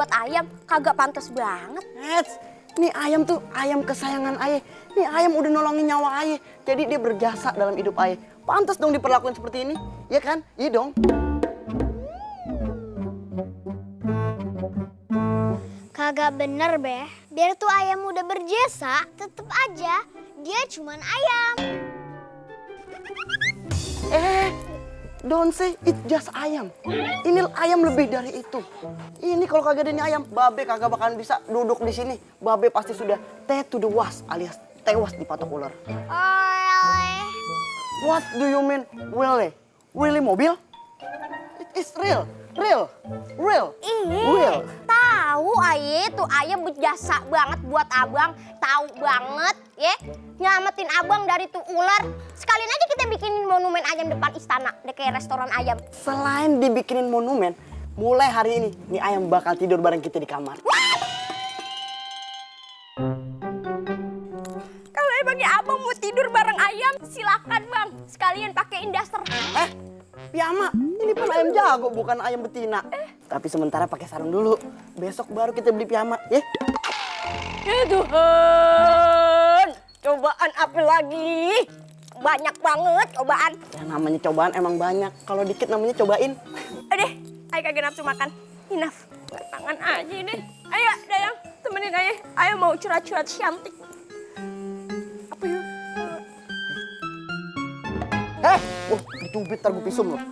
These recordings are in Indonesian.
buat ayam, kagak pantas banget. Nih ayam tuh ayam kesayangan ayah. Nih ayam udah nolongin nyawa ayah. Jadi dia berjasa dalam hidup ayah. Pantas dong diperlakukan seperti ini. Iya kan? Iya dong. Kagak bener, Beh. Biar tuh ayam udah berjasa, tetep aja dia cuman ayam. Don't say it just ayam. Ini ayam lebih dari itu. Ini kalau kagak ada ini ayam, Babe kagak bakalan bisa duduk di sini. Babe pasti sudah dead to the was alias tewas dipatok ular. What do you mean really? Really mobil? It is real. Real. Iya, tahu aye tuh ayam berjasa banget buat abang, tahu banget ya, nyelamatin abang dari tuh ular. Sekalian aja kita bikinin monumen ayam depan istana, deh kayak restoran ayam. Selain dibikinin monumen, mulai hari ini nih ayam bakal tidur bareng kita di kamar. Kalau emangnya abang mau tidur bareng ayam, silakan bang, sekalian pakein daster. Piyama, ini pun ayam jago bukan ayam betina. Tapi sementara pakai sarung dulu. Besok baru kita beli piyama, ya? Tuhan, cobaan apa lagi? Banyak banget cobaan. Yang namanya cobaan emang banyak. Kalau dikit namanya cobain. Ayo kagak nafsu makan. Enough. Tangan aja deh. Ayo, Dayang, temenin ayah. Ayo mau curhat-curhat cantik. Apa yuk? Dicubit ntar gue pisum loh.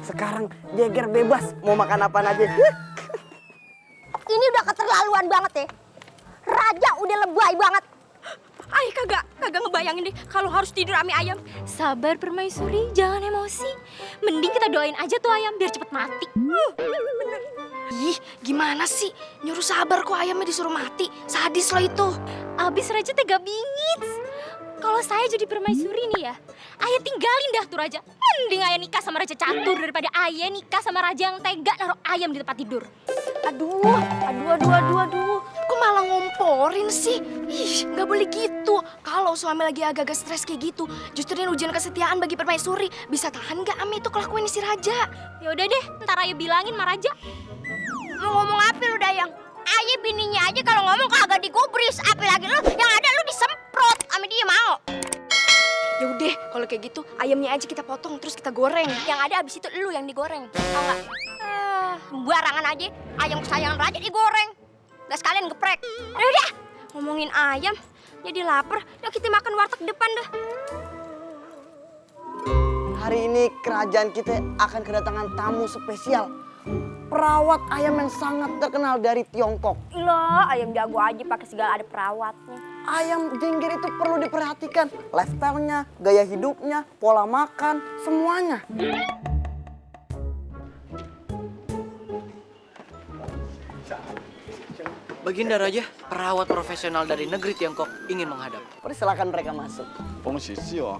Sekarang Jeger bebas mau makan apaan aja. Ini udah keterlaluan banget ya. Raja udah lebay banget. Ay kagak ngebayangin deh kalau harus tidur ame ayam. Sabar Permaisuri, jangan emosi. Mending kita doain aja tuh ayam biar cepet mati. Bener. Ih, gimana sih? Nyuruh sabar kok ayamnya disuruh mati. Sadis lo itu. Abis Raja tega bingit. Kalau saya jadi Permaisuri nih ya, ayah tinggalin dah tuh Raja. Mending ayah nikah sama Raja Catur daripada ayah nikah sama Raja yang tega naruh ayam di tempat tidur. Aduh. Kok malah ngomporin sih? Ih, nggak boleh gitu. Kalau suami lagi agak-agak stres kayak gitu, justru ini ujian kesetiaan bagi Permaisuri. Bisa tahan nggak ame itu kelakuan si Raja? Ya udah deh, ntar ayah bilangin sama Raja. Mau ngomong apa lu, Dayang? Ayah bininya aja kalau ngomong kagak digubris. Apalagi lu, yang ada lu disemprot sama dia mau. Ya udah, kalau kayak gitu ayamnya aja kita potong terus kita goreng. Yang ada abis itu lu yang digoreng. Tau nggak? Barangan aja, ayam kesayangan Raja digoreng. Gak sekalian geprek. Udah, ngomongin ayam, jadi lapar. Yuk kita makan warteg depan dah. Hari ini kerajaan kita akan kedatangan tamu spesial. Perawat ayam yang sangat terkenal dari Tiongkok. Loh, ayam jago aja pakai segala ada perawatnya. Ayam Jenger itu perlu diperhatikan. Lifestyle-nya, gaya hidupnya, pola makan, semuanya. Baginda Raja, perawat profesional dari negeri Tiongkok ingin menghadap. Persilakan mereka masuk. 恭喜秀，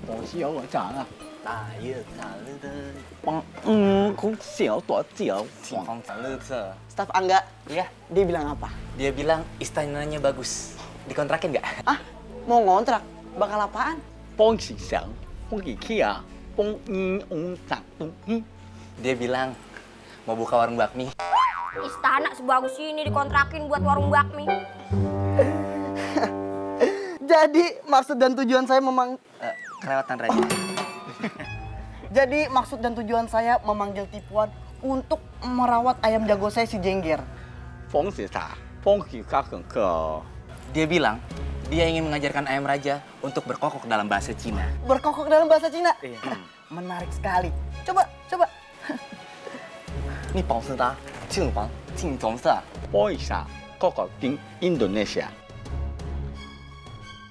我是有我长啊，大叶长的，空小多脚，黄长的这。 Staf Angga, Iya, dia bilang apa? dia bilang istananya bagus. Dikontrakin nggak? Mau ngontrak? Bakal apaan? 恭喜祥，恭喜 Kia， 恭长东。 Dia bilang mau buka warung bakmi. Istana sebagus ini dikontrakin buat warung bakmi. Jadi maksud dan tujuan saya Kelewatan Raja. Jadi maksud dan tujuan saya memanggil tipuan untuk merawat ayam jago saya si Jenger. 恭喜他，恭喜他很可。 Dia bilang dia ingin mengajarkan ayam raja untuk berkokok dalam bahasa Cina. Berkokok dalam bahasa Cina. Iya. Menarik sekali. Coba. 你保持他正方进棕色。 Boisa, koko di Indonesia.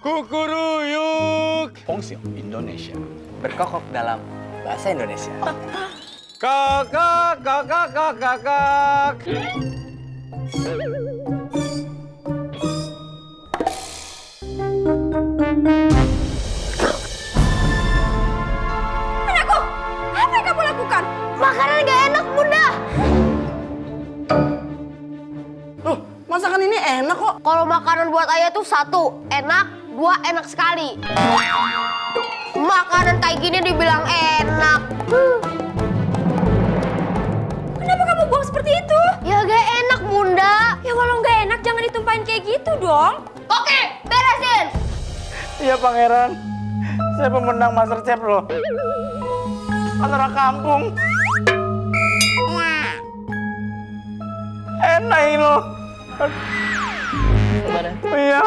Kukuruyuk. 恭喜 Indonesia. Berkokok dalam bahasa Indonesia. Kakak. Anakku, apa yang kamu lakukan? Makanan gak enak, Bunda. Loh, masakan ini enak kok. Kalau makanan buat ayah tuh 1 enak, 2 enak sekali. Makanan kayak gini dibilang enak. Kenapa kamu buang seperti itu? Ya gak enak, Bunda. Ya walau nggak enak jangan ditumpahin kayak gitu dong. Oke, beresin. Iya pangeran, saya pemenang MasterChef loh. Antara kampung. Enak ini loh. Iya.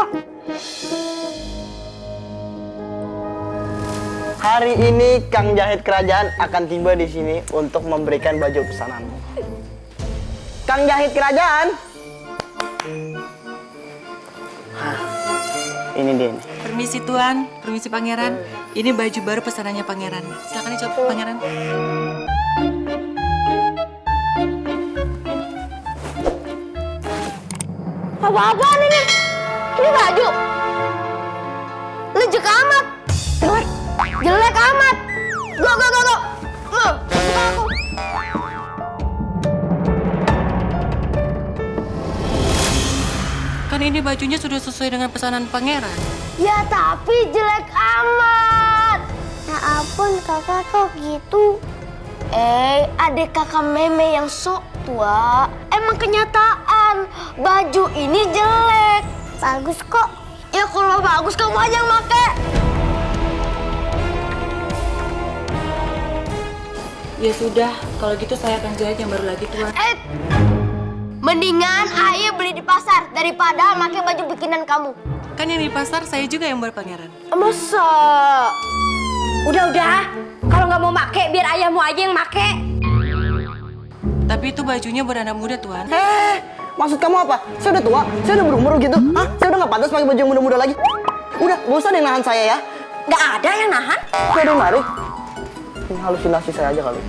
Hari ini Kang Jahit Kerajaan akan tiba di sini untuk memberikan baju pesananmu. Kang Jahit Kerajaan. Hah, ini dia nih. Permisi Tuan, permisi Pangeran. Ini baju baru pesanannya Pangeran. Silakan dicoba Pangeran. Apa-apaan ini? Ini baju. Lejek amat. Jelek. Jelek amat. Go. Suka aku. Kan ini bajunya sudah sesuai dengan pesanan Pangeran. Ya tapi jelek amat. Ya ampun kakak kok gitu. Adik kakak Meme yang sok tua. Emang kenyataan baju ini jelek. Bagus kok. Ya kalau bagus kamu aja yang make. Ya sudah, kalau gitu saya akan jahit yang baru lagi Tuan. Mendingan Ayah beli di pasar daripada pakai baju bikinan kamu. Kan yang di pasar saya juga yang baru Pangeran. Masa? Udah. Kalau nggak mau make biar ayahmu aja yang make. Tapi itu bajunya buat anak muda Tuan. Maksud kamu apa? Saya udah tua, saya udah berumur gitu. Hah? Saya udah nggak pantas pakai baju yang muda-muda lagi. Udah, gak usah deh nahan saya ya. Nggak ada yang nahan. Saya udah narik. Ini halusinasi saya aja kali.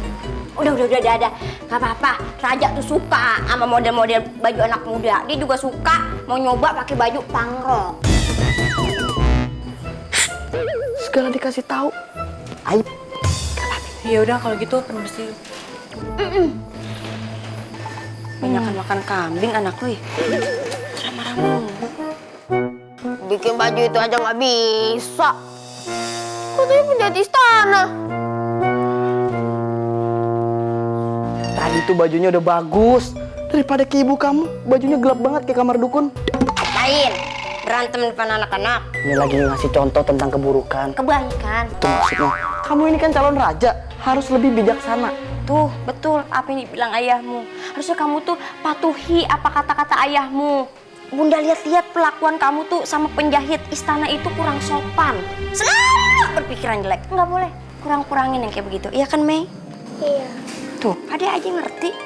Udah. Gak apa-apa. Raja tuh suka sama model-model baju anak muda. Dia juga suka mau nyoba pakai baju pangrok. Segala dikasih tahu. Aib. Ya udah kalau gitu permisi. Banyakan makan kambing anak lu ya. Bikin baju itu aja nggak bisa. Katanya penjahit istana. Tadi tuh bajunya udah bagus. Daripada ke ibu kamu, bajunya gelap banget kayak kamar dukun. Lain. Berantem depan anak-anak. Ini lagi ngasih contoh tentang keburukan. Kebaikan. Itu maksudnya. Kamu ini kan calon raja, harus lebih bijaksana. Tuh, betul apa yang dibilang ayahmu. Harusnya kamu tuh patuhi apa kata-kata ayahmu. Bunda lihat-lihat pelakuan kamu tuh sama penjahit istana itu kurang sopan. Selalu berpikiran jelek. Nggak boleh. Kurang-kurangin yang kayak begitu. Iya kan, Mei? Iya. Tuh, Ade aja ngerti.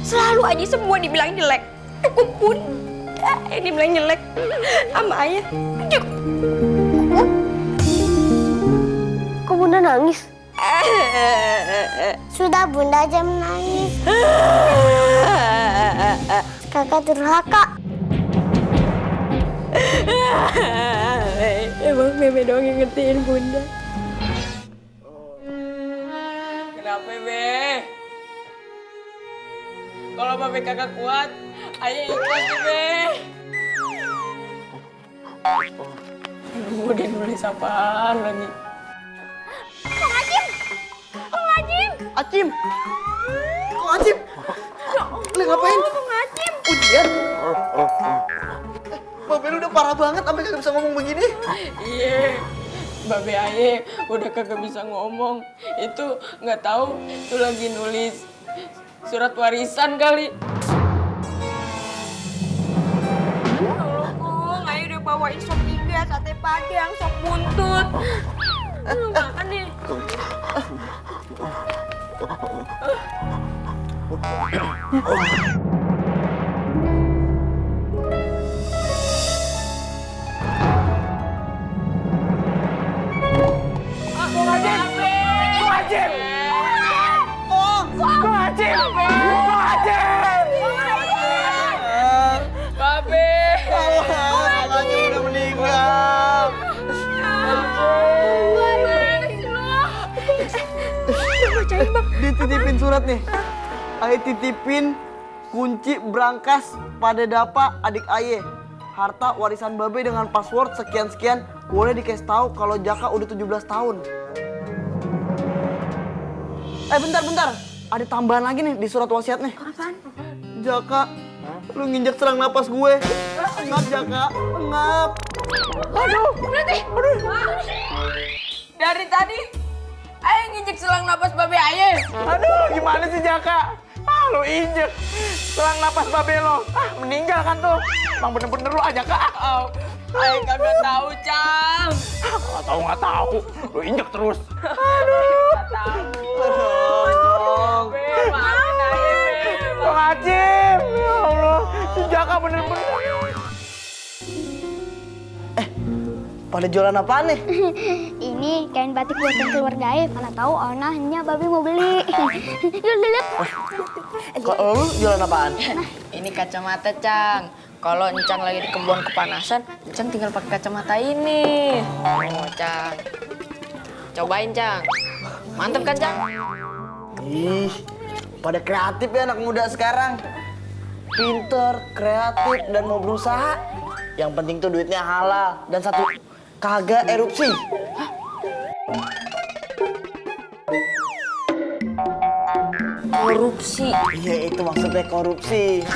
Selalu aja semua dibilang jelek. Aku pun yang dibilang jelek sama ayah. Aduh. Kok Bunda nangis? Sudah Bunda aja menangis. Kakak durhaka. Emang Meme doang yang ngertiin Bunda. Kenapa, Be? Kalau Babe kagak kuat, Ayah ikhlas nih, Be. Udah nulis apaan lagi? Acim! Kok Acim? Lu ngapain? Ujian? Babe lu udah parah banget sampai kagak bisa ngomong begini. Iya, Babe Ayah udah kagak bisa ngomong. Itu nggak tahu itu lagi nulis surat warisan kali. Allah, Kong, Ayah udah bawain sop iga, sate padang, sop buntut. Makan nih. Udah meninggal. Dititipin surat nih. Ayo titipin kunci berangkas pada Dapa adik Aye. Harta warisan Babe dengan password sekian-sekian. Boleh dikasih tahu kalau Jaka udah 17 tahun. Bentar. Ada tambahan lagi nih di surat wasiat nih. Apaan? Jaka, lu nginjak serang napas gue. Engap, Jaka. Engap. Aduh, berarti. Dari tadi, Ayah nginjek selang napas babe Ayah. Aduh, gimana sih Jaka? Lu injek selang napas babe lo. Meninggal kan tuh. Emang bener-bener lu aja Kak. Ayah kagak tahu, Cang. Nggak tahu. Lu injek terus. Nggak tahu. Be, maafin Ayah, Be. Bang Acim, ya Allah. Si Jaka bener-bener. Pada jualan apaan nih? Ini kain batik buatan keluarga Ayah. Mana tahu onahnya babi mau beli. Yuk lihat. Kalau lu jualan apaan? Ini kacamata, Cang. Kalau Encang lagi di kebun kepanasan, Encang tinggal pakai kacamata ini. Oh, Cang. Cobain, Cang. Mantep kan, Cang? Ih, pada kreatif ya anak muda sekarang. Pinter, kreatif, dan mau berusaha. Yang penting tuh duitnya halal. Dan satu, kagak erupsi. Korupsi. Iya, itu maksudnya korupsi.